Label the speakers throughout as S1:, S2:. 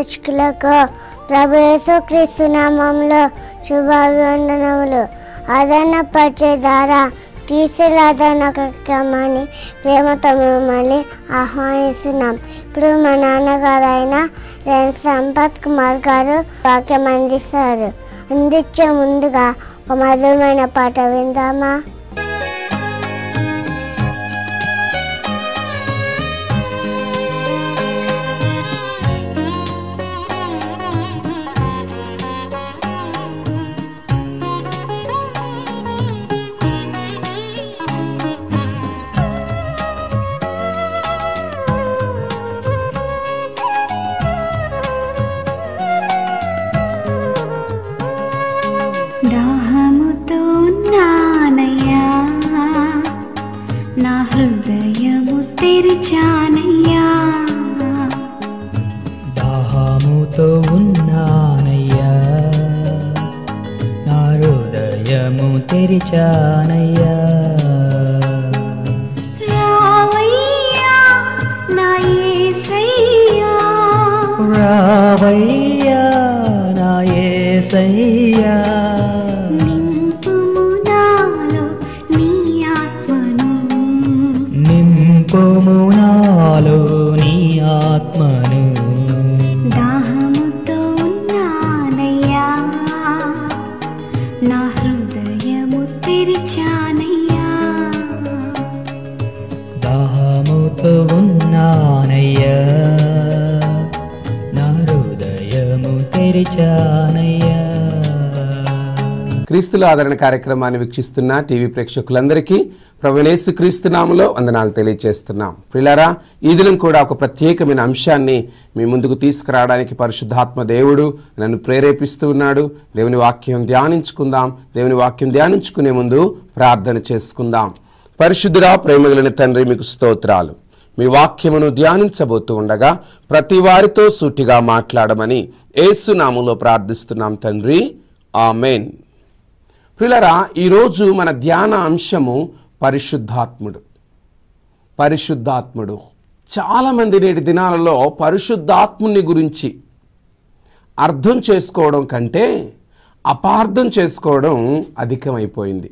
S1: ప్రేక్షకులకు ప్రభు యేసుక్రీస్తు నామములో శుభాభివందనములు. ఆదరణ పరిచే ద్వారా తీసులాదరణ కార్యక్రమాన్ని ప్రేమతో మిమ్మల్ని ఆహ్వానిస్తున్నాం. ఇప్పుడు మా నాన్నగారు అయిన సంపత్ కుమార్ గారు వాక్యం అందించే ముందుగా ఒక మధురమైన పాట విందామా?
S2: దాహముతో ఉన్నానయ్యా, నా హృదయము తెరిచానయ్యా.
S3: రావయ్యా నా యేసయ్యా,
S2: రావయ్యా నా యేసయ్యా. నింపుము నాలో నీ ఆత్మను.
S3: దాహముతో ఉన్నానయ్యా, నా హృదయము తెరిచానయ్యా.
S2: దాహముతో ఉన్నానయ్యా, నా హృదయము తెరిచానయ్యా.
S4: క్రీస్తుల ఆదరణ కార్యక్రమాన్ని వీక్షిస్తున్న టీవీ ప్రేక్షకులందరికీ ప్రభువైన యేసుక్రీస్తు నామములో వందనాలు తెలియజేస్తున్నాం. ప్రియులారా, ఈ దినం కూడా ఒక ప్రత్యేకమైన అంశాన్ని మీ ముందుకు తీసుకురావడానికి పరిశుద్ధాత్మ దేవుడు నన్ను ప్రేరేపిస్తూ ఉన్నాడు. దేవుని వాక్యం ధ్యానించుకుందాం. దేవుని వాక్యం ధ్యానించుకునే ముందు ప్రార్థన చేసుకుందాం. పరిశుద్ధుడా, ప్రేమగలిగిన తండ్రి, మీకు స్తోత్రాలు. మీ వాక్యమును ధ్యానించబోతూ ఉండగా ప్రతి వారితో సూటిగా మాట్లాడమని యేసు నామములో ప్రార్థిస్తున్నాం తండ్రి, ఆమేన్. ప్రియులారా, ఈరోజు మన ధ్యాన అంశము పరిశుద్ధాత్ముడు. పరిశుద్ధాత్ముడు. చాలామంది నేటి దినాలలో పరిశుద్ధాత్ముని గురించి అర్థం చేసుకోవడం కంటే అపార్థం చేసుకోవడం అధికమైపోయింది.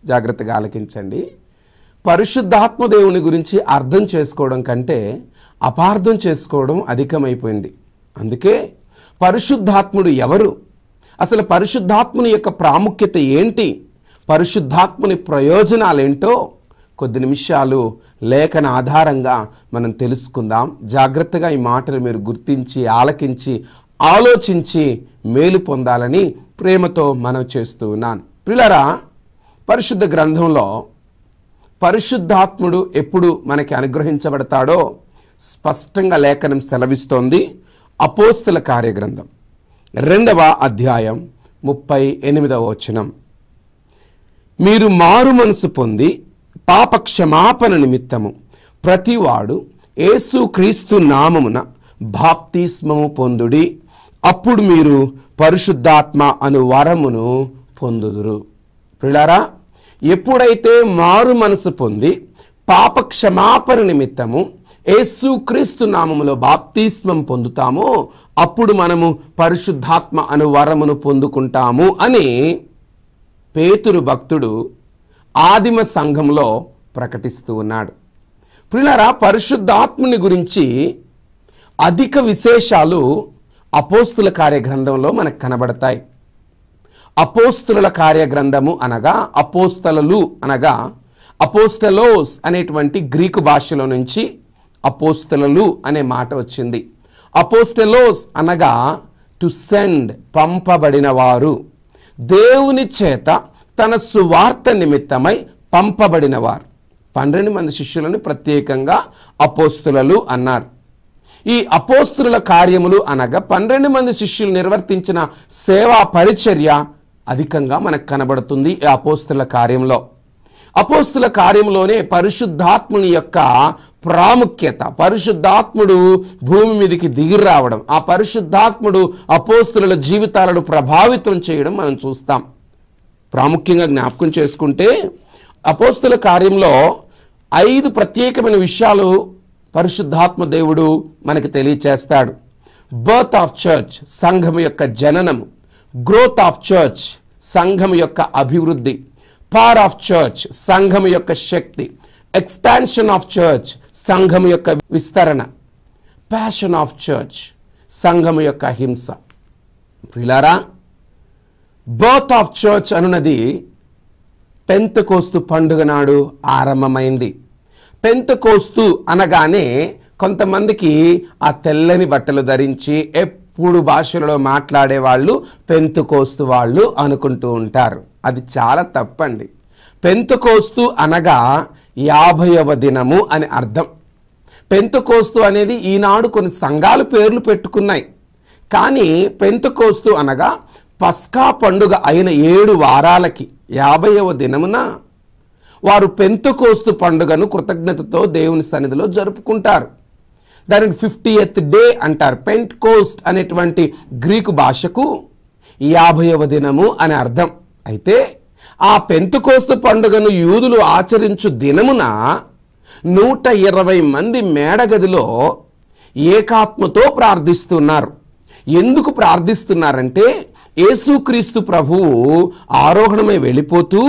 S4: జాగ్రత్తగా ఆలకించండి. పరిశుద్ధాత్మ దేవుని గురించి అర్థం చేసుకోవడం కంటే అపార్థం చేసుకోవడం అధికమైపోయింది. అందుకే పరిశుద్ధాత్ముడు ఎవరు, అసలు పరిశుద్ధాత్ముని యొక్క ప్రాముఖ్యత ఏంటి, పరిశుద్ధాత్ముని ప్రయోజనాలేంటో కొద్ది నిమిషాలు లేఖన ఆధారంగా మనం తెలుసుకుందాం. జాగ్రత్తగా ఈ మాటలు మీరు గుర్తించి ఆలకించి ఆలోచించి మేలు పొందాలని ప్రేమతో మనవి చేస్తూ ఉన్నాను. ప్రియులారా, పరిశుద్ధ గ్రంథంలో పరిశుద్ధాత్ముడు ఎప్పుడు మనకి అనుగ్రహించబడతాడో స్పష్టంగా లేఖనం సెలవిస్తోంది. అపోస్తల కార్యగ్రంథం 2వ అధ్యాయం 38వ వచనం. మీరు మారు మనసు పొంది పాప క్షమాపణ నిమిత్తము ప్రతివాడు యేసుక్రీస్తు నామమున బాప్తిస్మము పొందుడి, అప్పుడు మీరు పరిశుద్ధాత్మ అను వరమును పొందుదురు. ప్రియులారా, ఎప్పుడైతే మారు మనసు పొంది పాప క్షమాపణ నిమిత్తము యేసుక్రీస్తు నామములో బాప్తిస్మం పొందుతామో అప్పుడు మనము పరిశుద్ధాత్మ అను వరమును పొందుకుంటాము అని పేతురు భక్తుడు ఆదిమ సంఘంలో ప్రకటిస్తూ ఉన్నాడు. ప్రియులారా, పరిశుద్ధాత్ముని గురించి అధిక విశేషాలు అపోస్తుల కార్యగ్రంథంలో మనకు కనబడతాయి. అపోస్తుల కార్యగ్రంథము అనగా అపోస్తలు అనగా అపోస్టలోస్ అనేటువంటి గ్రీకు భాషలో నుంచి అపోస్తలు అనే మాట వచ్చింది. అపోస్టలోస్ అనగా టు సెండ్, పంపబడిన వారు, దేవుని చేత తన సువార్త నిమిత్తమై పంపబడిన వారు. 12 మంది శిష్యులను ప్రత్యేకంగా అపోస్తులు అన్నారు. ఈ అపోస్తుల కార్యములు అనగా 12 మంది శిష్యులు నిర్వర్తించిన సేవా పరిచర్య అధికంగా మనకు కనబడుతుంది ఈ అపోస్తుల కార్యంలో. అపోస్తుల కార్యంలోనే పరిశుద్ధాత్ముని యొక్క ప్రాముఖ్యత, పరిశుద్ధాత్ముడు భూమి మీదకి దిగి రావడం, ఆ పరిశుద్ధాత్ముడు అపోస్తుల జీవితాలను ప్రభావితం చేయడం మనం చూస్తాం. ప్రాముఖ్యంగా జ్ఞాపకం చేసుకుంటే అపోస్తుల కార్యంలో 5 ప్రత్యేకమైన విషయాలు పరిశుద్ధాత్మ దేవుడు మనకి తెలియచేస్తాడు. బర్త్ ఆఫ్ చర్చ్, సంఘం యొక్క జననము. గ్రోత్ ఆఫ్ చర్చ్, సంఘం యొక్క అభివృద్ధి. పవర్ ఆఫ్ చర్చ్, సంఘం యొక్క శక్తి. ఎక్స్పాన్షన్ ఆఫ్ చర్చ్, సంఘం యొక్క విస్తరణ. ప్యాషన్ ఆఫ్ చర్చ్, సంఘం యొక్క హింస. ప్రియులారా, బర్త్ ఆఫ్ చర్చ్ అనున్నది పెంతెకోస్తు పండుగ నాడు ఆరంభమైంది. పెంతెకోస్తు అనగానే కొంతమందికి ఆ తెల్లని బట్టలు ధరించి ఎప్పుడు భాషలలో మాట్లాడే వాళ్ళు పెంతెకోస్తు వాళ్ళు అనుకుంటూ ఉంటారు. అది చాలా తప్పండి. పెంతెకోస్తు అనగా 50వ దినము అని అర్థం. పెంతెకోస్తు అనేది ఈనాడు కొన్ని సంఘాలు పేర్లు పెట్టుకున్నాయి. కానీ పెంతెకోస్తు అనగా పస్కా పండుగ అయిన 7 వారాలకి 50వ దినమున వారు పెంతెకోస్తు పండుగను కృతజ్ఞతతో దేవుని సన్నిధిలో జరుపుకుంటారు. దానిని 50th డే అంటారు. పెంటెకోస్ట్ అనేటువంటి గ్రీకు భాషకు 50వ దినము అని అర్థం. అయితే ఆ పెంతెకోస్తు పండుగను యూదులు ఆచరించు దినమున 120 మంది మేడగదిలో ఏకాత్మతో ప్రార్థిస్తున్నారు. ఎందుకు ప్రార్థిస్తున్నారంటే యేసుక్రీస్తు ప్రభువు ఆరోహణమై వెళ్ళిపోతూ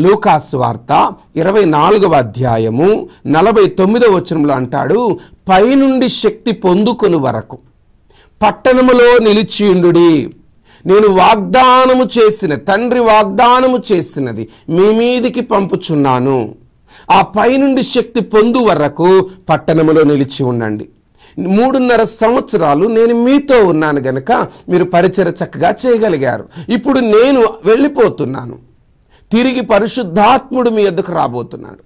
S4: లూకాసు వార్త 24వ అధ్యాయము 49వ వచనంలో అంటాడు, పైనుండి శక్తి పొందుకొని వరకు పట్టణములో నిలిచియుండుడి. నేను వాగ్దానము చేసిన తండ్రి వాగ్దానము చేసినది మీ మీదికి పంపుచున్నాను. ఆ పైనుండి శక్తి పొందు వరకు పట్టణములో నిలిచి ఉండండి. 3.5 సంవత్సరాలు నేను మీతో ఉన్నాను గనక మీరు పరిచర్య చక్కగా చేయగలిగారు. ఇప్పుడు నేను వెళ్ళిపోతున్నాను. తిరిగి పరిశుద్ధాత్ముడు మీ యొద్దకు రాబోతున్నాడు.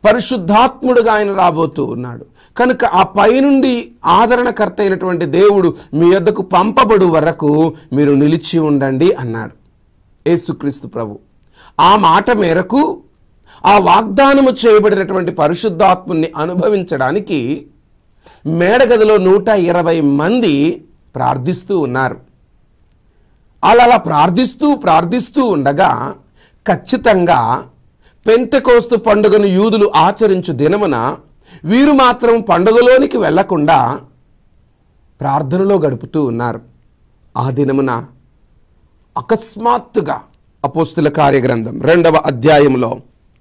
S4: పరిశుద్ధాత్ముడుగా ఆయన రాబోతూ ఉన్నాడు. కనుక ఆ పైనుండి ఆదరణకర్త అయినటువంటి దేవుడు మీ యొద్దకు పంపబడు వరకు మీరు నిలిచి ఉండండి అన్నాడు యేసుక్రీస్తు ప్రభు. ఆ మాట మేరకు ఆ వాగ్దానము చేయబడినటువంటి పరిశుద్ధాత్ముని అనుభవించడానికి మేడగదిలో 120 మంది ప్రార్థిస్తూ ఉన్నారు. అలా ప్రార్థిస్తూ ఉండగా ఖచ్చితంగా పెంతెకోస్తు పండుగను యూదులు ఆచరించు దినమున వీరు మాత్రం పండుగలోనికి వెళ్లకుండా ప్రార్థనలో గడుపుతూ ఉన్నారు. ఆ దినమున అకస్మాత్తుగా అపోస్తుల కార్యగ్రంథం 2వ అధ్యాయంలో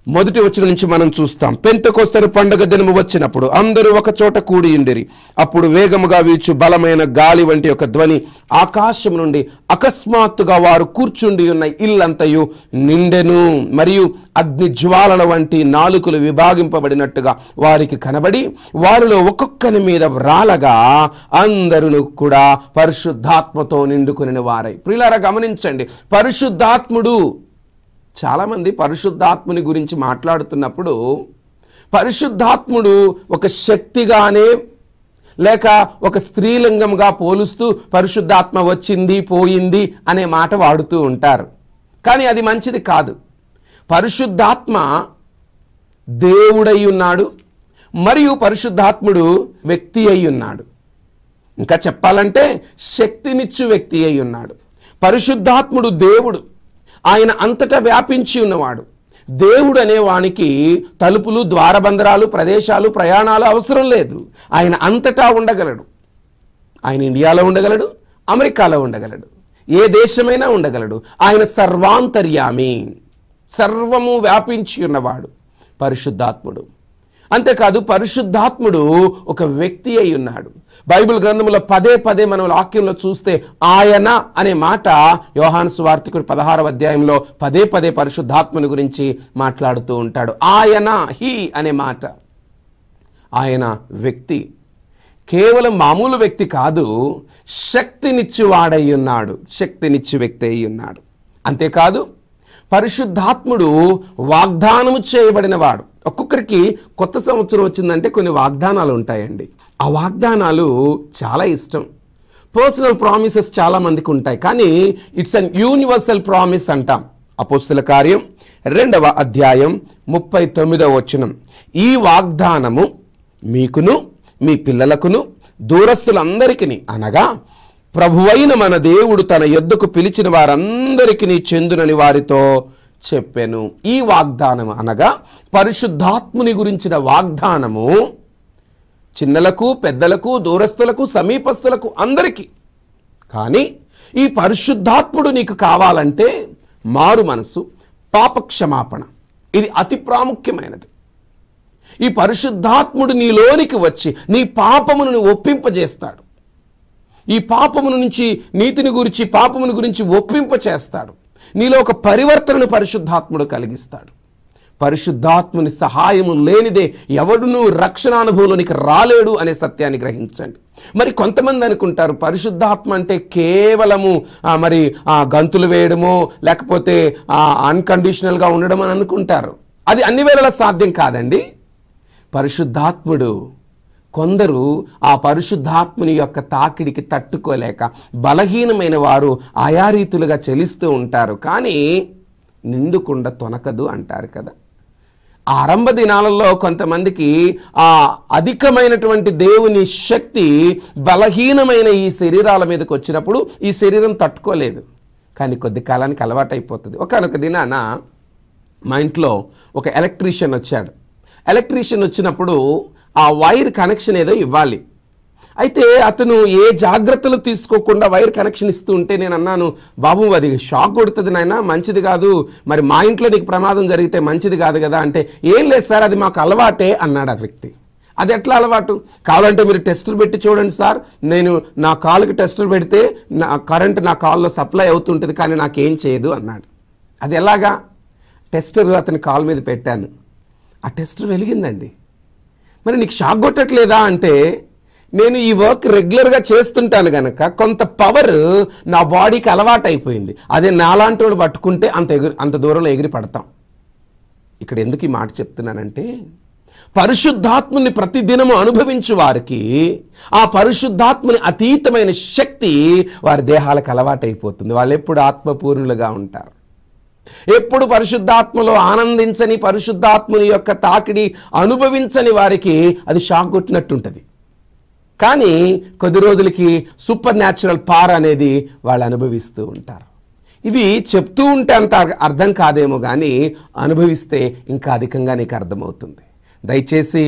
S4: 1వ వచనం నుంచి మనం చూస్తాం. పెంతెకోస్తు పండుగ దినము వచ్చినప్పుడు అందరూ ఒక చోట కూడి ఉండిరి. అప్పుడు వేగముగా వీచు బలమైన గాలి వంటి ఒక ధ్వని ఆకాశం నుండి అకస్మాత్తుగా వారు కూర్చుండి ఉన్న ఇల్లంతయు నిండెను. మరియు అగ్ని జ్వాలల వంటి నాలుకలు విభాగింపబడినట్టుగా వారికి కనబడి వారిలో ఒక్కొక్కని మీద వ్రాలగా అందరూ కూడా పరిశుద్ధాత్మతో నిండుకుని వారై. ప్రియులారా గమనించండి, పరిశుద్ధాత్ముడు. చాలామంది పరిశుద్ధాత్ముని గురించి మాట్లాడుతున్నప్పుడు పరిశుద్ధాత్ముడు ఒక శక్తిగానే లేక ఒక స్త్రీలింగంగా పోలుస్తూ పరిశుద్ధాత్మ వచ్చింది పోయింది అనే మాట వాడుతూ ఉంటారు. కానీ అది మంచిది కాదు. పరిశుద్ధాత్మ దేవుడై ఉన్నాడు, మరియు పరిశుద్ధాత్ముడు వ్యక్తి అయి ఉన్నాడు. ఇంకా చెప్పాలంటే శక్తినిచ్చు వ్యక్తి అయి ఉన్నాడు. పరిశుద్ధాత్ముడు దేవుడు, ఆయన అంతటా వ్యాపించి ఉన్నవాడు. దేవుడు అనేవానికి తలుపులు, ద్వారబంధరాలు, ప్రదేశాలు, ప్రయాణాలు అవసరం లేదు. ఆయన అంతటా ఉండగలడు. ఆయన ఇండియాలో ఉండగలడు, అమెరికాలో ఉండగలడు, ఏ దేశమైనా ఉండగలడు. ఆయన సర్వాంతర్యామి, సర్వము వ్యాపించి ఉన్నవాడు పరిశుద్ధాత్ముడు. అంతేకాదు పరిశుద్ధాత్ముడు ఒక వ్యక్తి అయి ఉన్నాడు. బైబిల్ గ్రంథంలో పదే మనం వాక్యంలో చూస్తే ఆయన అనే మాట యోహాను సువార్తికుడు 16వ అధ్యాయంలో పదే పరిశుద్ధాత్మని గురించి మాట్లాడుతూ ఉంటాడు. ఆయన, హీ అనే మాట. ఆయన వ్యక్తి, కేవలం మామూలు వ్యక్తి కాదు, శక్తినిచ్చువాడై ఉన్నాడు, శక్తినిచ్చి వ్యక్తి అయి ఉన్నాడు. అంతేకాదు పరిశుద్ధాత్ముడు వాగ్దానము చేయబడిన వాడు. ఒక్కొక్కరికి కొత్త సంవత్సరం వచ్చిందంటే కొన్ని వాగ్దానాలు ఉంటాయండి. ఆ వాగ్దానాలు చాలా ఇష్టం. పర్సనల్ ప్రామిసెస్ చాలా మందికి ఉంటాయి, కానీ ఇట్స్ అన్ యూనివర్సల్ ప్రామిస్ అంటాం. అపోస్తుల కార్యం 2వ అధ్యాయం 39వ వచనం, ఈ వాగ్దానము మీకును మీ పిల్లలకును దూరస్తులందరికీ అనగా ప్రభువైన మన దేవుడు తన యొద్దకు పిలిచిన వారందరికీ చెందునని వారితో చెప్పెను. ఈ వాగ్దానము అనగా పరిశుద్ధాత్ముని గురించిన వాగ్దానము చిన్నలకు, పెద్దలకు, దూరస్తులకు, సమీపస్తులకు, అందరికీ. కానీ ఈ పరిశుద్ధాత్ముడు నీకు కావాలంటే మారు మనసు, పాపక్షమాపణ, ఇది అతి ప్రాముఖ్యమైనది. ఈ పరిశుద్ధాత్ముడు నీలోనికి వచ్చి నీ పాపమును ఒప్పింపజేస్తాడు. ఈ పాపమును నుంచి, నీతిని గురించి, పాపమును గురించి ఒప్పింపచేస్తాడు. నీలో ఒక పరివర్తనను పరిశుద్ధాత్ముడు కలిగిస్తాడు. పరిశుద్ధాత్ముని సహాయము లేనిదే ఎవడునూ రక్షణ అనుభవంలోనికి రాలేడు అనే సత్యాన్ని గ్రహించండి. మరి కొంతమంది అనుకుంటారు పరిశుద్ధాత్మ అంటే కేవలము గంతులు వేయడమో లేకపోతే అన్కండిషనల్గా ఉండడం అని అనుకుంటారు. అది అన్ని వేళలా సాధ్యం కాదండి. పరిశుద్ధాత్ముడు, కొందరు ఆ పరిశుద్ధాత్ముని యొక్క తాకిడికి తట్టుకోలేక బలహీనమైన వారు ఆయా రీతులుగా చెలిస్తూ ఉంటారు. కానీ నిండుకుండ తొనకదు అంటారు కదా. ఆరంభ దినాలలో కొంతమందికి ఆ అధికమైనటువంటి దేవుని శక్తి బలహీనమైన ఈ శరీరాల మీదకి వచ్చినప్పుడు ఈ శరీరం తట్టుకోలేదు. కానీ కొద్ది కాలానికి అలవాటైపోతుంది. ఒకనొక దినాన మా ఇంట్లో ఒక ఎలక్ట్రీషియన్ వచ్చాడు. ఎలక్ట్రీషియన్ వచ్చినప్పుడు ఆ వైర్ కనెక్షన్ ఏదో ఇవ్వాలి. అయితే అతను ఏ జాగ్రత్తలు తీసుకోకుండా వైర్ కనెక్షన్ ఇస్తూ ఉంటే నేను అన్నాను, బాబు అది షాక్ కొడుతుంది నాయన, మంచిది కాదు, మరి మా ఇంట్లో నీకు ప్రమాదం జరిగితే మంచిది కాదు కదా అంటే, ఏం లేదు సార్ అది మాకు అలవాటే అన్నాడు ఆ వ్యక్తి. అది ఎట్లా అలవాటు? కావాలంటే మీరు టెస్టులు పెట్టి చూడండి సార్, నేను నా కాలుకి టెస్టులు పెడితే నా కరెంట్ నా కాల్లో సప్లై అవుతుంటుంది కానీ నాకేం చేయదు అన్నాడు. అది ఎలాగా? టెస్టర్ అతని కాలు మీద పెట్టాను, ఆ టెస్టర్ వెలిగిందండి. మరి నీకు షాక్ కొట్టట్లేదా అంటే, నేను ఈ వర్క్ రెగ్యులర్గా చేస్తుంటాను కనుక కొంత పవర్ నా బాడీకి అలవాటు అయిపోయింది. అదే నాలాంటి వాడు పట్టుకుంటే అంత దూరంలో ఎగిరి పడతాం. ఇక్కడ ఎందుకు ఈ మాట చెప్తున్నానంటే, పరిశుద్ధాత్ముని ప్రతిదినము అనుభవించు వారికి ఆ పరిశుద్ధాత్ముని అతీతమైన శక్తి వారి దేహాలకు అలవాటైపోతుంది. వాళ్ళు ఎప్పుడు ఆత్మపూర్ణులుగా ఉంటారు. ఎప్పుడు పరిశుద్ధాత్మలో ఆనందించని, పరిశుద్ధాత్ముని యొక్క తాకిడి అనుభవించని వారికి అది షాక్ కొట్టినట్టుంటుంది. కానీ కొద్ది రోజులకి సూపర్ న్యాచురల్ పవర్ అనేది వాళ్ళు అనుభవిస్తూ ఉంటారు. ఇది చెప్తూ ఉంటే అంత అర్థం కాదేమో కానీ అనుభవిస్తే ఇంకా అధికంగా నీకు అర్థమవుతుంది. దయచేసి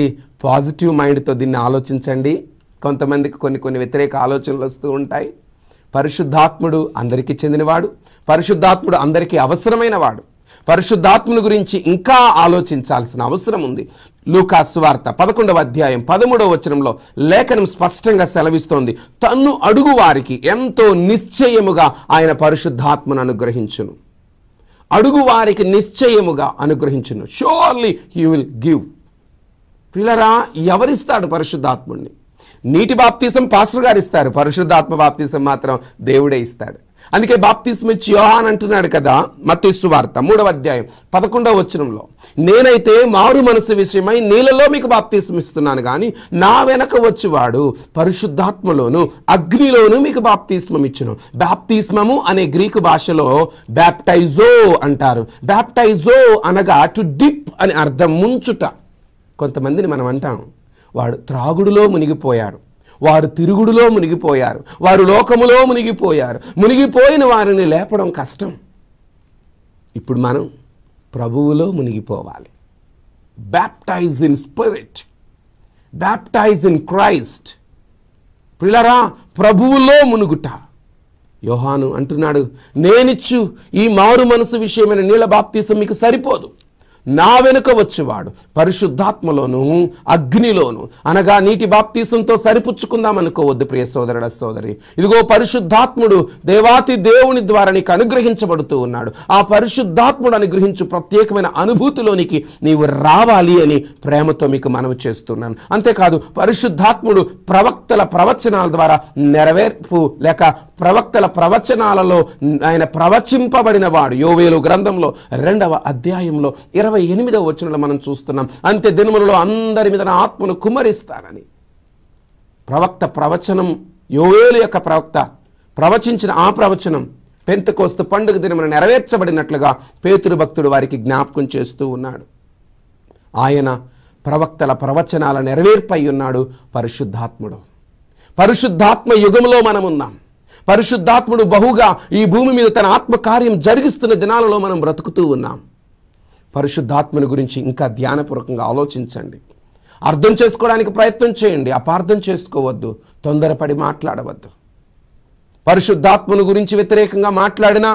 S4: పాజిటివ్ మైండ్తో దీన్ని ఆలోచించండి. కొంతమందికి కొన్ని వ్యతిరేక ఆలోచనలు వస్తూ ఉంటాయి. పరిశుద్ధాత్ముడు అందరికీ చెందినవాడు, పరిశుద్ధాత్ముడు అందరికీ అవసరమైన వాడు. పరిశుద్ధాత్ముని గురించి ఇంకా ఆలోచించాల్సిన అవసరం ఉంది. లూకా సువార్త 11వ అధ్యాయం 13వ వచనంలో లేఖనం స్పష్టంగా సెలవిస్తోంది, తన్ను అడుగు వారికి ఎంతో నిశ్చయముగా ఆయన పరిశుద్ధాత్మను అనుగ్రహించును. అడుగు వారికి నిశ్చయముగా అనుగ్రహించును. Surely he will give. పిల్లరా, ఎవరిస్తాడు పరిశుద్ధాత్ముడిని? నీటి బాప్తిసం పాస్టర్ గారు ఇస్తారు, పరిశుద్ధాత్మ బాప్తిసం మాత్రం దేవుడే ఇస్తాడు. అందుకే బాప్తిసం ఇచ్చి యోహాన్ అంటున్నాడు కదా, మత్తయి సువార్త 3వ అధ్యాయం 11వ వచనంలో, నేనైతే మారు మనసు విషయమై నీళ్ళలో మీకు బాప్తిసం ఇస్తున్నాను కానీ నా వెనక వచ్చువాడు పరిశుద్ధాత్మలోను అగ్నిలోను మీకు బాప్తిస్మం ఇచ్చును. బాప్తిస్మము అనే గ్రీకు భాషలో బ్యాప్టైజో అంటారు. బ్యాప్టైజో అనగా టు డిప్ అని అర్థం, ముంచుట. కొంతమందిని మనం అంటాం, వాడు త్రాగుడులో మునిగిపోయారు, వారు తిరుగుడులో మునిగిపోయారు, వారు లోకములో మునిగిపోయారు. మునిగిపోయిన వారిని లేపడం కష్టం. ఇప్పుడు మనం ప్రభువులో మునిగిపోవాలి. Baptize in spirit, baptize in Christ. పిల్లరా, ప్రభువులో మునుగుట. యోహాను అంటున్నాడు, నేనిచ్చు ఈ మారు మనసు విషయమైన నీళ్ళ బాప్తిసం మీకు సరిపోదు, నా వెనుక వచ్చేవాడు పరిశుద్ధాత్మలోను అగ్నిలోను, అనగా నీటి బాప్తీసంతో సరిపుచ్చుకుందాం అనుకోవద్దు ప్రియ సోదరుడ సోదరి. ఇదిగో పరిశుద్ధాత్ముడు దేవాతి దేవుని ద్వారా నీకు అనుగ్రహించబడుతూ ఉన్నాడు. ఆ పరిశుద్ధాత్ముడు అనుగ్రహించు ప్రత్యేకమైన అనుభూతిలోనికి నీవు రావాలి అని ప్రేమతో మీకు మనవి చేస్తున్నాను. అంతేకాదు, పరిశుద్ధాత్ముడు ప్రవక్తల ప్రవచనాల ద్వారా నెరవేర్పు లేక ప్రవక్తల ప్రవచనాలలో ఆయన ప్రవచింపబడిన వాడు. యోవేలు గ్రంథంలో 2వ అధ్యాయంలో 28వ వచనంలో మనం చూస్తున్నాం, అంత్య దినములలో అందరి మీద నా ఆత్మను కుమ్మరిస్తానని. ప్రవక్త ప్రవచనం, యోవేలు యొక్క ప్రవక్త ప్రవచించిన ఆ ప్రవచనం పెంతెకోస్తు పండుగ దినమున నెరవేర్చబడినట్లుగా పేతురు భక్తుడు వారికి జ్ఞాపకం చేస్తూ ఉన్నాడు. ఆయన ప్రవక్తల ప్రవచనాల నెరవేర్పై ఉన్నాడు పరిశుద్ధాత్ముడు. పరిశుద్ధాత్మ యుగంలో మనం ఉన్నాం. పరిశుద్ధాత్ముడు బహుగా ఈ భూమి మీద తన ఆత్మకార్యం జరిగిస్తున్న దినాలలో మనం బ్రతుకుతూ ఉన్నాం. పరిశుద్ధాత్మని గురించి ఇంకా ధ్యానపూర్వకంగా ఆలోచించండి. అర్థం చేసుకోవడానికి ప్రయత్నం చేయండి, అపార్థం చేసుకోవద్దు, తొందరపడి మాట్లాడవద్దు. పరిశుద్ధాత్మను గురించి వ్యతిరేకంగా మాట్లాడినా,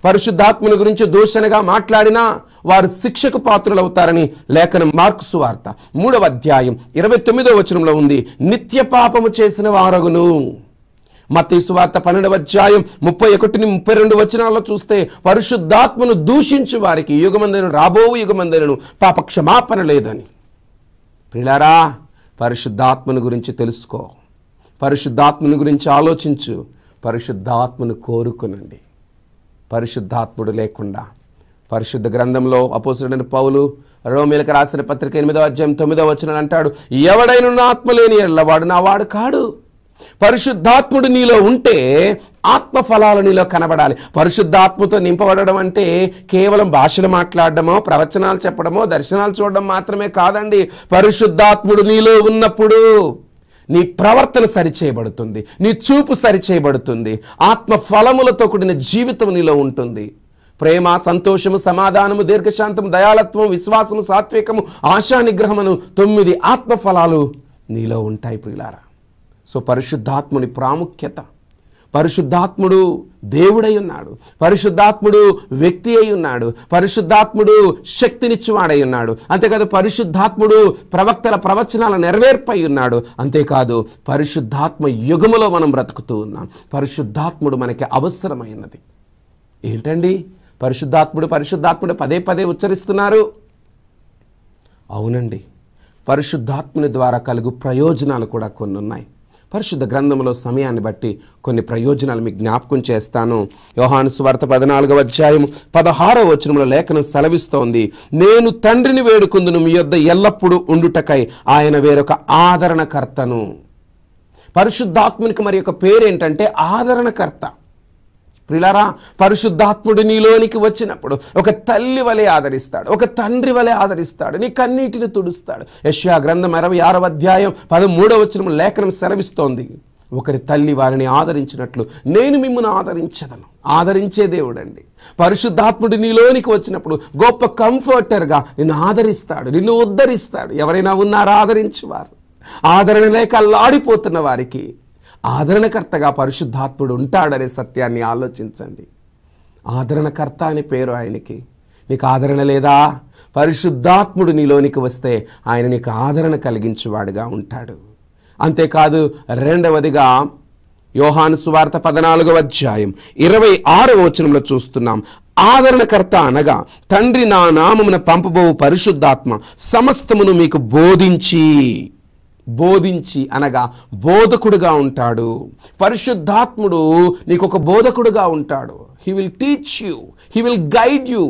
S4: పరిశుద్ధాత్మను గురించి దూషణగా మాట్లాడినా వారు శిక్షకు పాత్రులవుతారని లేఖనం మార్కు సువార్త 3వ అధ్యాయం 29వ వచనంలో ఉంది. నిత్య పాపము చేసిన వారగును. మత్తయి సువార్త 12వ అధ్యాయం 31-32 వచనాల్లో చూస్తే పరిశుద్ధాత్మను దూషించు వారికి యుగమందను రాబో యుగమందను పాప క్షమాపణ లేదని. ప్రియులారా, పరిశుద్ధాత్మను గురించి తెలుసుకో, పరిశుద్ధాత్మను గురించి ఆలోచించు, పరిశుద్ధాత్మను కోరుకునండి. పరిశుద్ధాత్ముడు లేకుండా పరిశుద్ధ గ్రంథంలో అపోస్తలుడైన పౌలు రోమీయులకు రాసిన పత్రిక 8వ అధ్యాయం 9వ వచనం అంటాడు, ఎవడైనా ఆత్మ లేని యెడల వాడు నా వాడు కాడు. పరిశుద్ధాత్ముడు నీలో ఉంటే ఆత్మ ఫలాలు నీలో కనబడాలి. పరిశుద్ధాత్మతో నింపబడడం అంటే కేవలం భాషలు మాట్లాడడమో, ప్రవచనాలు చెప్పడమో, దర్శనాలు చూడడం మాత్రమే కాదండి. పరిశుద్ధాత్ముడు నీలో ఉన్నప్పుడు నీ ప్రవర్తన సరిచేయబడుతుంది, నీ చూపు సరిచేయబడుతుంది, ఆత్మ ఫలములతో కూడిన జీవితం నీలో ఉంటుంది. ప్రేమ, సంతోషము, సమాధానము, దీర్ఘశాంతము, దయాళత్వం, విశ్వాసము, సాత్వికము, ఆశా నిగ్రహమును 9 ఆత్మ ఫలాలు నీలో ఉంటాయి ప్రియులారా. సో పరిశుద్ధాత్ముని ప్రాముఖ్యత, పరిశుద్ధాత్ముడు దేవుడై ఉన్నాడు, పరిశుద్ధాత్ముడు వ్యక్తి అయి ఉన్నాడు, పరిశుద్ధాత్ముడు శక్తినిచ్చువాడై ఉన్నాడు. అంతేకాదు పరిశుద్ధాత్ముడు ప్రవక్తల ప్రవచనాల నెరవేర్పై ఉన్నాడు. అంతేకాదు పరిశుద్ధాత్మ యుగములో మనం బ్రతుకుతూ ఉన్నాం. పరిశుద్ధాత్ముడు మనకి అవసరమైనది. ఏంటండి పరిశుద్ధాత్ముడు పరిశుద్ధాత్ముడు పదే పదే ఉచ్చరిస్తున్నారు? అవునండి, పరిశుద్ధాత్ముని ద్వారా కలుగు ప్రయోజనాలు కూడా కొన్ని ఉన్నాయి. పరిశుద్ధ గ్రంథంలో సమయాన్ని బట్టి కొన్ని ప్రయోజనాలు మీకు జ్ఞాపకం చేస్తాను. యోహాను సువార్త 14వ అధ్యాయం 16వ వచనంలో లేఖనం సెలవిస్తోంది, నేను తండ్రిని వేడుకుందును మీ యొద్ద ఎల్లప్పుడూ ఉండుటకై ఆయన వేరొక ఆదరణకర్తను. పరిశుద్ధాత్మునికి మరి యొక్క పేరేంటంటే ఆదరణకర్త. ప్రియులారా, పరిశుద్ధాత్ముడు నీలోనికి వచ్చినప్పుడు ఒక తల్లి వలె ఆదరిస్తాడు, ఒక తండ్రి వలె ఆదరిస్తాడు, నీ కన్నీటిని తుడుస్తాడు. యెషయా గ్రంథం 26వ అధ్యాయం 13వ వచనం లేఖనం సెలవిస్తోంది, ఒకరి తల్లి వారిని ఆదరించినట్లు నేను మిమ్మల్ని ఆదరించదను. ఆదరించే దేవుడండి. పరిశుద్ధాత్ముడు నీలోనికి వచ్చినప్పుడు గొప్ప కంఫర్టర్గా నిన్ను ఆదరిస్తాడు, నిన్ను ఉద్ధరిస్తాడు. ఎవరైనా ఉన్నారా ఆదరించేవారు? ఆదరణ లేక అల్లాడిపోతున్న వారికి ఆదరణకర్తగా పరిశుద్ధాత్ముడు ఉంటాడనే సత్యాన్ని ఆలోచించండి. ఆదరణకర్త అని పేరు ఆయనకి. నీకు ఆదరణ లేదా? పరిశుద్ధాత్ముడు నీలోనికి వస్తే ఆయన నీకు ఆదరణ కలిగించేవాడుగా ఉంటాడు. అంతేకాదు రెండవదిగా యోహాను సువార్త 14వ అధ్యాయం 26వ వచనంలో చూస్తున్నాం, ఆదరణకర్త అనగా తండ్రి నా నామమున పంపబోవు పరిశుద్ధాత్మ సమస్తమును మీకు బోధించి అనగా బోధకుడుగా ఉంటాడు. పరిశుద్ధాత్ముడు నీకు ఒక బోధకుడుగా ఉంటాడు. He will teach you, he will guide you.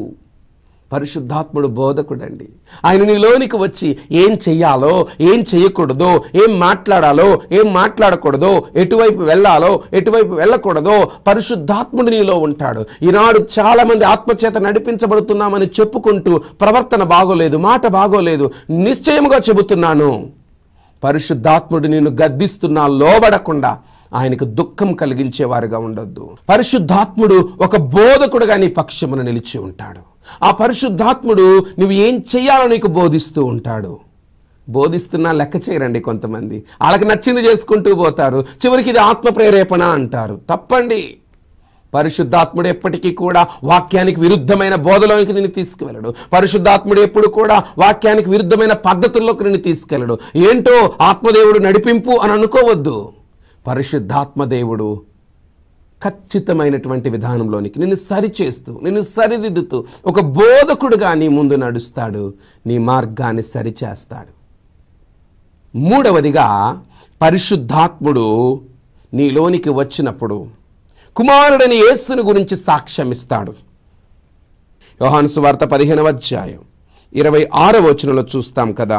S4: పరిశుద్ధాత్ముడు బోధకుడండి. ఆయన నీలోనికి వచ్చి ఏం చెయ్యాలో, ఏం చేయకూడదో, ఏం మాట్లాడాలో, ఏం మాట్లాడకూడదో, ఎటువైపు వెళ్ళాలో, ఎటువైపు వెళ్ళకూడదో పరిశుద్ధాత్ముడు నీలో ఉంటాడు. ఈనాడు చాలామంది ఆత్మచేత నడిపించబడుతున్నామని చెప్పుకుంటూ ప్రవర్తన బాగోలేదు, మాట బాగోలేదు. నిశ్చయముగా చెబుతున్నాను, పరిశుద్ధాత్ముడు నిన్ను గద్దిస్తున్నా లోబడకుండా ఆయనకు దుఃఖం కలిగించేవారుగా ఉండొద్దు. పరిశుద్ధాత్ముడు ఒక బోధకుడుగా నీ పక్షమును నిలిచి ఉంటాడు. ఆ పరిశుద్ధాత్ముడు నువ్వు ఏం చెయ్యాలో నీకు బోధిస్తూ ఉంటాడు. బోధిస్తున్నా లెక్క చేయరండి కొంతమంది. వాళ్ళకి నచ్చింది చేసుకుంటూ పోతారు. చివరికి ఇది ఆత్మ ప్రేరేపణ అంటారు. తప్పండి. పరిశుద్ధాత్ముడు ఎప్పటికీ కూడా వాక్యానికి విరుద్ధమైన బోధలోనికి నిన్ను తీసుకువెళ్ళడు. పరిశుద్ధాత్ముడు ఎప్పుడు కూడా వాక్యానికి విరుద్ధమైన పద్ధతుల్లోకి నిన్ను తీసుకెళ్ళడు. ఏంటో ఆత్మదేవుడు నడిపింపు అని అనుకోవద్దు. పరిశుద్ధాత్మదేవుడు ఖచ్చితమైనటువంటి విధానంలోనికి నిన్ను సరిచేస్తూ, నిన్ను సరిదిద్దుతూ ఒక బోధకుడుగా నీ ముందు నడుస్తాడు, నీ మార్గాన్ని సరిచేస్తాడు. మూడవదిగా పరిశుద్ధాత్ముడు నీలోనికి వచ్చినప్పుడు కుమారుడని యేసుని గురించి సాక్ష్యం ఇస్తాడు. యోహాను సువార్త 15వ అధ్యాయం 26వ వచనంలో చూస్తాం కదా,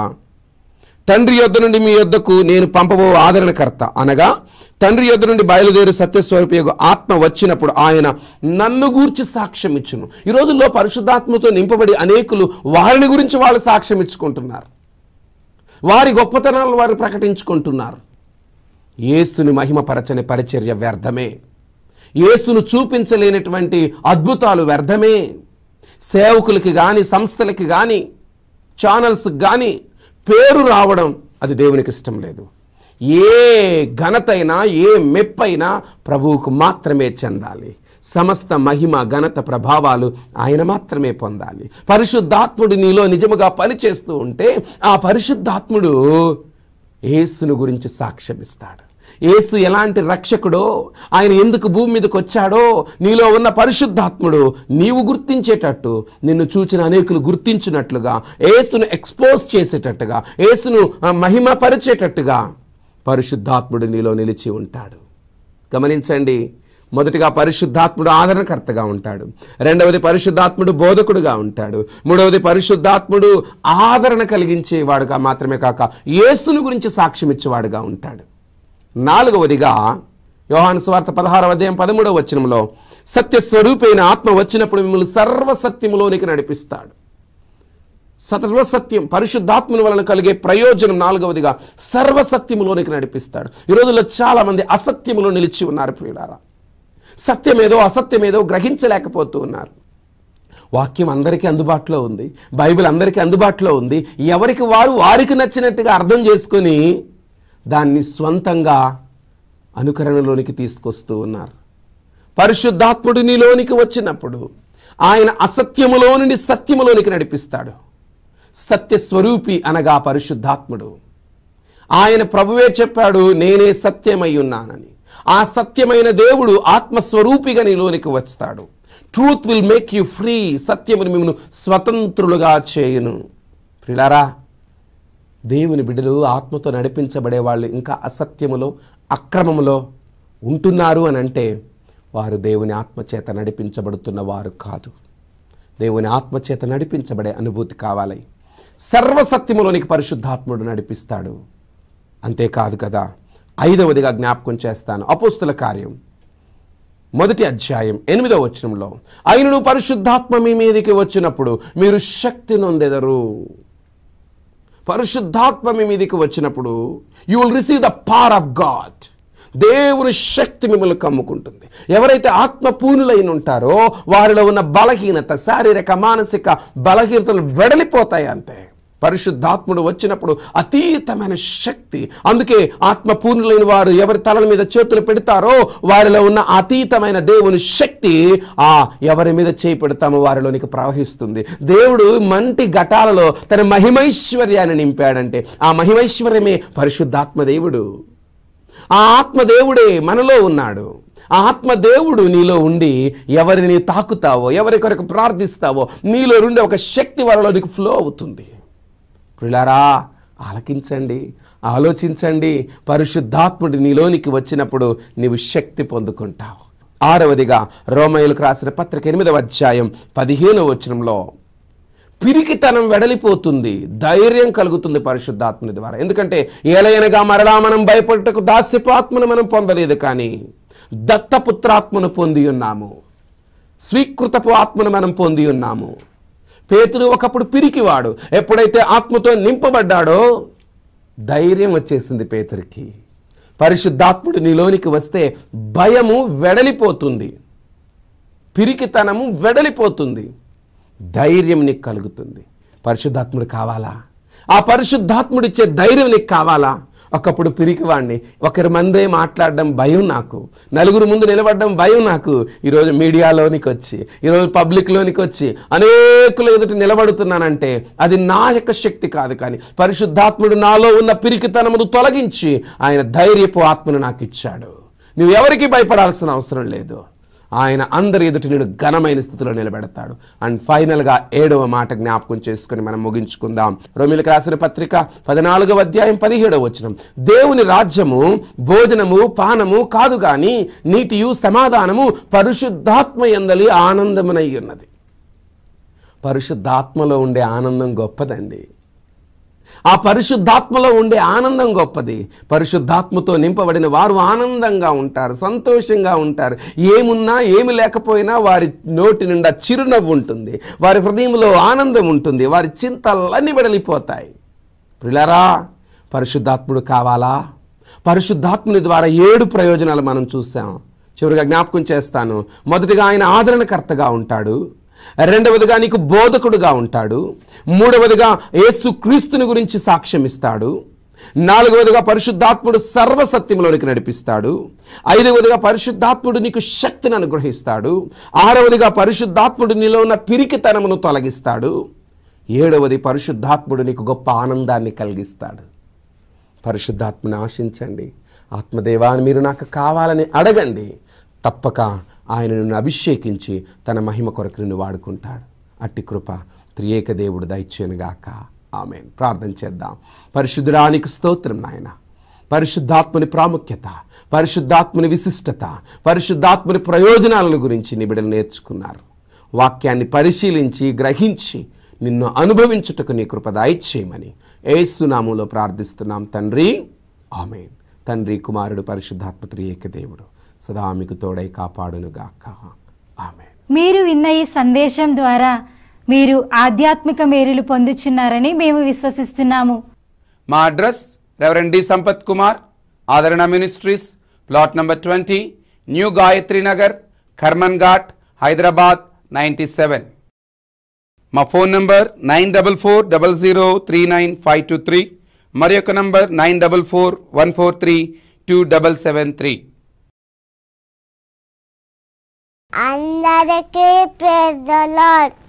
S4: తండ్రి యొద్ద నుండి మీ యొద్దకు నేను పంపబో ఆదరణకర్త అనగా తండ్రి యొద్ద నుండి బయలుదేరి సత్యస్వరూపియగు ఆత్మ వచ్చినప్పుడు ఆయన నన్ను గూర్చి సాక్ష్యం ఇచ్చును. ఈ రోజుల్లో పరిశుద్ధాత్మతో నింపబడి అనేకులు వారిని గురించి వాళ్ళు సాక్ష్యం ఇచ్చుకుంటున్నారు. వారి గొప్పతనాలను వారు ప్రకటించుకుంటున్నారు. యేసుని మహిమపరచని పరిచర్య వ్యర్థమే. యేసును చూపించలేనటువంటి అద్భుతాలు వ్యర్థమే. సేవకులకి కానీ, సంస్థలకి కానీ, ఛానల్స్కి కానీ పేరు రావడం అది దేవునికి ఇష్టం లేదు. ఏ ఘనతైనా ఏ మెప్పైనా ప్రభువుకు మాత్రమే చెందాలి. సమస్త మహిమ ఘనత ప్రభావాలు ఆయన మాత్రమే పొందాలి. పరిశుద్ధాత్ముడు నీలో నిజముగా పనిచేస్తూ ఉంటే ఆ పరిశుద్ధాత్ముడు యేసును గురించి సాక్ష్యమిస్తాడు. యేసు ఎలాంటి రక్షకుడో, ఆయన ఎందుకు భూమి మీదకి వచ్చాడో నీలో ఉన్న పరిశుద్ధాత్ముడు నీవు గుర్తించేటట్టు, నిన్ను చూచిన అనేకులు గుర్తించినట్లుగా, యేసును ఎక్స్పోజ్ చేసేటట్టుగా, యేసును మహిమపరిచేటట్టుగా పరిశుద్ధాత్ముడు నీలో నిలిచి ఉంటాడు. గమనించండి, మొదటిగా పరిశుద్ధాత్ముడు ఆదరణకర్తగా ఉంటాడు. రెండవది పరిశుద్ధాత్ముడు బోధకుడుగా ఉంటాడు. మూడవది పరిశుద్ధాత్ముడు ఆదరణ కలిగించేవాడుగా మాత్రమే కాక యేసును గురించి సాక్ష్యం ఇచ్చేవాడుగా ఉంటాడు. నాలుగవదిగా యోహాను సువార్త 16వ అధ్యాయం 13వ వచనంలో సత్యస్వరూపైన ఆత్మ వచ్చినప్పుడు మిమ్మల్ని సర్వసత్యములోనికి నడిపిస్తాడు. సర్వసత్యం, పరిశుద్ధాత్మని వలన కలిగే ప్రయోజనం నాలుగవదిగా సర్వసత్యములోనికి నడిపిస్తాడు. ఈ రోజుల్లో చాలా మంది అసత్యములో నిలిచి ఉన్నారు ప్రియులారా. సత్యమేదో అసత్యమేదో గ్రహించలేకపోతూ ఉన్నారు. వాక్యం అందరికీ అందుబాటులో ఉంది, బైబిల్ అందరికీ అందుబాటులో ఉంది. ఎవరికి వారు వారికి నచ్చినట్టుగా అర్థం చేసుకొని దాన్ని స్వంతంగా అనుకరణలోనికి తీసుకొస్తూ ఉన్నారు. పరిశుద్ధాత్ముడు నీలోనికి వచ్చినప్పుడు ఆయన అసత్యములో నుండి సత్యములోనికి నడిపిస్తాడు. సత్యస్వరూపి అనగా పరిశుద్ధాత్ముడు. ఆయన ప్రభువే చెప్పాడు, నేనే సత్యమై ఉన్నానని. ఆ సత్యమైన దేవుడు ఆత్మస్వరూపిగా నీలోనికి వస్తాడు. Truth will make you free. సత్యమును మిమ్మల్ని స్వతంత్రులుగా చేయును. ప్రియులారా, దేవుని బిడ్డలు ఆత్మతో నడిపించబడే వాళ్ళు ఇంకా అసత్యములో అక్రమములో ఉంటున్నారు అని అంటే వారు దేవుని ఆత్మచేత నడిపించబడుతున్న వారు కాదు. దేవుని ఆత్మచేత నడిపించబడే అనుభూతి కావాలి. సర్వసత్యములోనికి పరిశుద్ధాత్ముడు నడిపిస్తాడు. అంతేకాదు కదా, ఐదవదిగా జ్ఞాపకం చేస్తాను. అపోస్తుల కార్యం 1వ అధ్యాయం 8వ వచనంలో, ఆయనను పరిశుద్ధాత్మ మీ మీదికి వచ్చినప్పుడు మీరు శక్తి నొందెదరు. పరిశుద్ధాత్మ మీ మీదికి వచ్చినప్పుడు you will receive the power of God. దేవుని శక్తి మిమ్మల్ని కమ్ముకుంటుంది. ఎవరైతే ఆత్మపూర్ణులైన ఉంటారో వారిలో ఉన్న బలహీనత, శారీరక మానసిక బలహీనతలు వెడలిపోతాయి. అంతే, పరిశుద్ధాత్ముడు వచ్చినప్పుడు అతీతమైన శక్తి. అందుకే ఆత్మపూర్ణులైన వారు ఎవరి తలల మీద చేతులు పెడతారో వారిలో ఉన్న అతీతమైన దేవుని శక్తి ఎవరి మీద చేయి పెడతామో వారిలోనికి ప్రవహిస్తుంది. దేవుడు మంటి ఘటాలలో తన మహిమైశ్వర్యాన్ని నింపాడంటే ఆ మహిమైశ్వర్యమే పరిశుద్ధాత్మ దేవుడు. ఆ ఆత్మదేవుడే మనలో ఉన్నాడు. ఆ ఆత్మదేవుడు నీలో ఉండి ఎవరిని తాకుతావో, ఎవరి కొరకు ప్రార్థిస్తావో నీలో నుండి ఒక శక్తి వారిలోనికి ఫ్లో అవుతుంది. ప్రియులారా, ఆలకించండి, ఆలోచించండి. పరిశుద్ధాత్ముడు నీలోనికి వచ్చినప్పుడు నీవు శక్తి పొందుకుంటావు. ఆరవదిగా రోమీయులకు రాసిన పత్రిక 8వ అధ్యాయం 15వ వచనంలో పిరికితనం వెడలిపోతుంది, ధైర్యం కలుగుతుంది పరిశుద్ధాత్మని ద్వారా. ఎందుకంటే ఏలయనగా మరలా మనం భయపడటకు దాస్యపు ఆత్మను మనం పొందలేదు, కానీ దత్తపుత్రాత్మను పొంది ఉన్నాము, స్వీకృతపు ఆత్మను మనం పొంది ఉన్నాము. పేతురు ఒకప్పుడు పిరికివాడు. ఎప్పుడైతే ఆత్మతో నింపబడ్డాడో ధైర్యం వచ్చేసింది పేతురికి. పరిశుద్ధాత్ముడు నీలోనికి వస్తే భయము వెడలిపోతుంది, పిరికితనము వెడలిపోతుంది, ధైర్యం నీకు కలుగుతుంది. పరిశుద్ధాత్ముడు కావాలా? ఆ పరిశుద్ధాత్ముడు ఇచ్చే ధైర్యం నీకు కావాలా? ఒకప్పుడు పిరికివాడిని, ఒకరి మందే మాట్లాడడం భయం నాకు, నలుగురు ముందు నిలబడడం భయం నాకు. ఈరోజు మీడియాలోనికి వచ్చి, ఈరోజు పబ్లిక్లోనికి వచ్చి అనేకులు ఎదుటి నిలబడుతున్నానంటే అది నా యొక్క శక్తి కాదు, కానీ పరిశుద్ధాత్ముడు నాలో ఉన్న పిరికితనమును తొలగించి ఆయన ధైర్యపు ఆత్మను నాకు ఇచ్చాడు. నువ్వు ఎవరికి భయపడాల్సిన అవసరం లేదు. ఆయన అందరి ఎదుటి నేను ఘనమైన స్థితిలో నిలబెడతాడు. అండ్ ఫైనల్గా 7వ మాట జ్ఞాపకం చేసుకుని మనం ముగించుకుందాం. రోమీయులకు రాసిన పత్రిక 14వ అధ్యాయం 17వ వచనం, దేవుని రాజ్యము భోజనము పానము కాదు గాని నీతియు సమాధానము పరిశుద్ధాత్మ యందలి ఆనందమునై ఉన్నది. పరిశుద్ధాత్మలో ఉండే ఆనందం గొప్పదండి. ఆ పరిశుద్ధాత్మలో ఉండే ఆనందం గొప్పది. పరిశుద్ధాత్మతో నింపబడిన వారు ఆనందంగా ఉంటారు, సంతోషంగా ఉంటారు. ఏమున్నా ఏమి లేకపోయినా వారి నోటి నిండా చిరునవ్వు ఉంటుంది, వారి హృదయంలో ఆనందం ఉంటుంది, వారి చింతలన్నీ వెడలిపోతాయి. ప్రియులారా, పరిశుద్ధాత్ముడు కావాలా? పరిశుద్ధాత్ముని ద్వారా 7 ప్రయోజనాలు మనం చూసాం. చివరిగా జ్ఞాపకం చేస్తాను. మొదటిగా ఆయన ఆదరణకర్తగా ఉంటాడు. రెండవదిగా నీకు బోధకుడుగా ఉంటాడు. మూడవదిగా యేసు క్రీస్తుని గురించి సాక్ష్యం ఇస్తాడు. నాలుగవదిగా పరిశుద్ధాత్ముడు సర్వసత్యంలోనికి నడిపిస్తాడు. ఐదవదిగా పరిశుద్ధాత్ముడు నీకు శక్తిని అనుగ్రహిస్తాడు. ఆరవదిగా పరిశుద్ధాత్ముడు నీలో ఉన్న పిరికితనమును తొలగిస్తాడు. ఏడవది పరిశుద్ధాత్ముడు నీకు గొప్ప ఆనందాన్ని కలిగిస్తాడు. పరిశుద్ధాత్మను ఆశించండి. ఆత్మదేవాన్ని మీరు నాకు కావాలని అడగండి. తప్పక ఆయన నిన్ను అభిషేకించి తన మహిమ కొరకు నిన్ను వాడుకుంటాడు. అట్టి కృప త్రియేక దేవుడు దయచేయునుగాక. ఆమేన్. ప్రార్థన చేద్దాం. పరిశుద్ధురానికి స్తోత్రం నాయన. పరిశుద్ధాత్మని ప్రాముఖ్యత, పరిశుద్ధాత్మని విశిష్టత, పరిశుద్ధాత్మని ప్రయోజనాలను గురించి నీ బిడ్డలు నేర్చుకున్నారు. వాక్యాన్ని పరిశీలించి గ్రహించి నిన్ను అనుభవించుటకు నీ కృప దయచేయమని యేసు నామములో ప్రార్థిస్తున్నాం తండ్రి. ఆమేన్. తండ్రి, కుమారుడు, పరిశుద్ధాత్మ త్రియేక దేవుడు సదా మీకు తోడై కాపాడునుగాక. ఆమేన్.
S5: మీరు విన్న ఈ సందేశం ద్వారా మీరు ఆధ్యాత్మిక మేలులు పొందుచున్నారని మేము విశ్వసిస్తున్నాము.
S4: మా address reverend D Sampath Kumar, Aadarana ministries, plot number 20, new Gayatri Nagar, Karman Ghat, Hyderabad 97. మా ఫోన్ నంబర్ 9440039523, మరి యొక్క నంబర్ 9441432773.
S1: అందరికీ ప్రైజ్ ది లార్డ్.